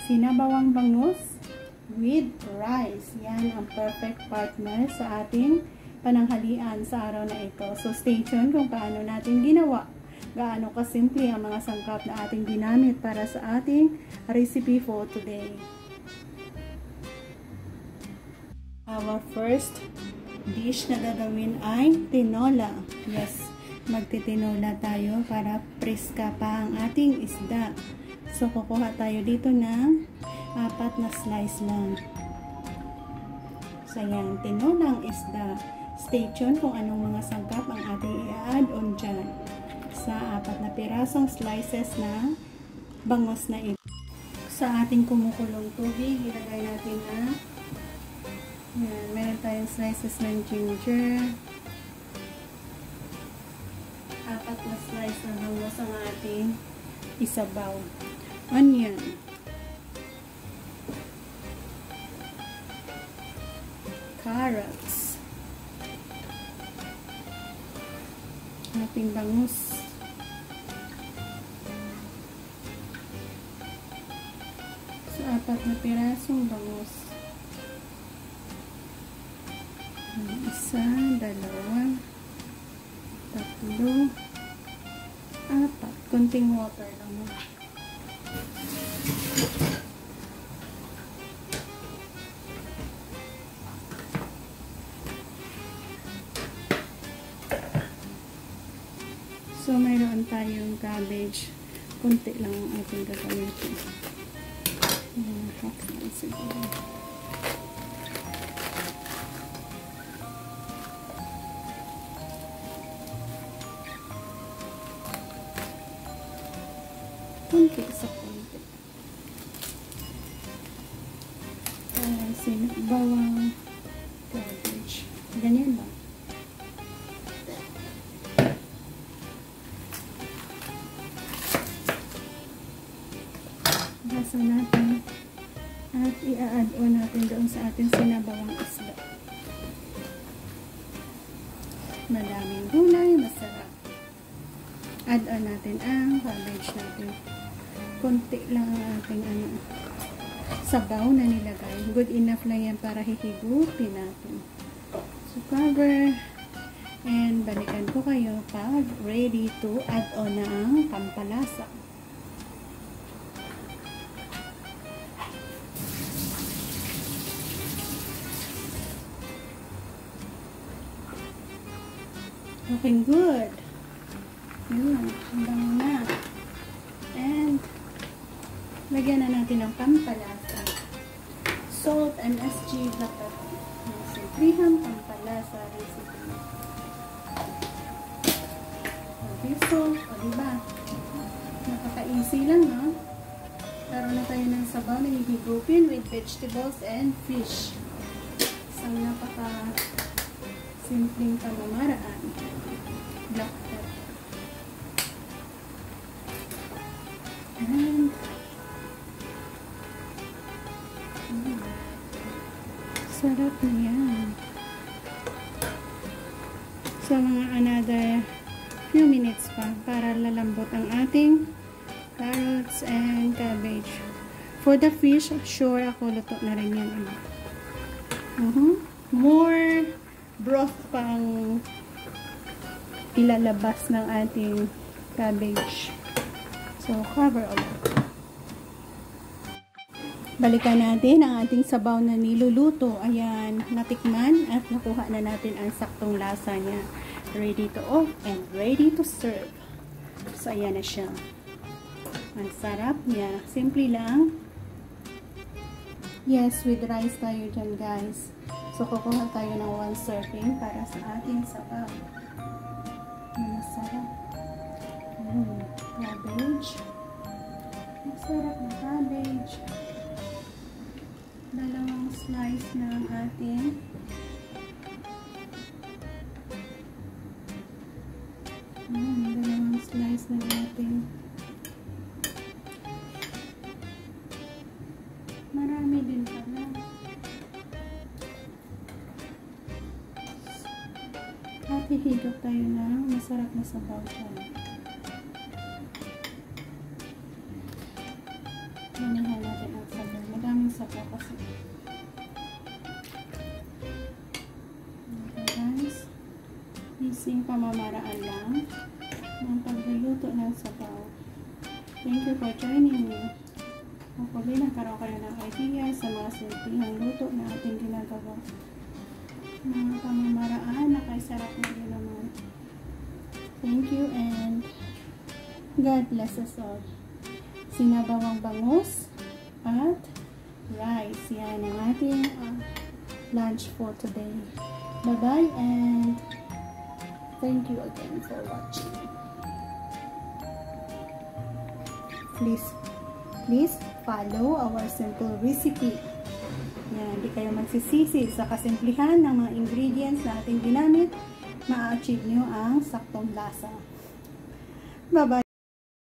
sinabawang bangus with rice. Yan ang perfect partner sa ating pananghalian sa araw na ito. So stay tuned kung paano natin ginawa. Gaano kasimple ang mga sangkap na ating ginamit para sa ating recipe for today. Our first dish na gagawin ay tinola. Yes, magtitinola tayo para preska pa ang ating isda. So, kukuha tayo dito ng 4 na slice lang. So, yan, tinolang isda. Stay tuned kung anong mga sangkap ang ating i-add on dyan sa 4 na pirasong slices na bangus na ito. Sa ating kumukulong tubig, ilagay natin na yan, meron tayong slices ng ginger, 4 na slice ng bangus ang ating isabaw. Onion, carrots, ating bangus, so 4 na pirasong bangus. 1, 2, 3, 4. Konting water lang. So, mayroon tayong cabbage. Kunti lang ang ating gagamitin. Half na siguro. Kunti sa kunti. Bawang cabbage. Ganyan ba? Basa natin at i-add on natin doon sa ating sinabawang isda. Madaming gulay, masarap. Add on natin ang cabbage natin. Konti lang ang ating sabaw na nilagay. Good enough lang yan para hihigutin natin. So, cover. And balikan ko kayo pag ready to add on na ang pampalasa. Looking good. Yun, hanggang na. And lagyan na natin ng pampalasa. Salt and SG black pepper. Simplihang pampalasa recipe. Okay, so, o diba? Napaka-easy lang, no? Karoon na tayo ng sabaw na hihigupin with vegetables and fish. Isang napaka-simpleng pamamaraan. Black pepper. And sarap na yan. So, mga another few minutes pa para lalambot ang ating carrots and cabbage. For the fish, sure ako luto na rin yan. More broth pang ilalabas ng ating cabbage. So, cover ulit. Balikan natin ang ating sabaw na niluluto. Ayan, natikman at nakuha na natin ang saktong lasa niya. Ready to off and ready to serve. So, ayan na siya. Ang sarap niya. Simple lang. Yes, with rice tayo dyan, guys. So, kukuha tayo ng 1 serving para sa ating sabaw. Masarap. Cabbage. Masarap na cabbage. 2 slice ng ating slice ng ating marami din pala. At hihigop tayo ng masarap na sabaw dyan. Manahan natin ang sabaw. simpleng pamamaraan lang ng pagluluto ng sabaw. Thank you for joining me. Hopefully, nagkaroon kayo ng idea sa mga simpleng luto na ating ginagawa. Mga pamamaraan na kay sarap na din naman. Thank you and God bless us all. Sinabawang bangus at rice. Yan ang ating lunch for today. Bye-bye and thank you again for watching. Please follow our simple recipe. Yan, hindi kayo magsisisi sa kasimplihan ng mga ingredients na ating ginamit. Ma-achieve nyo ang saktong lasa. Bye-bye!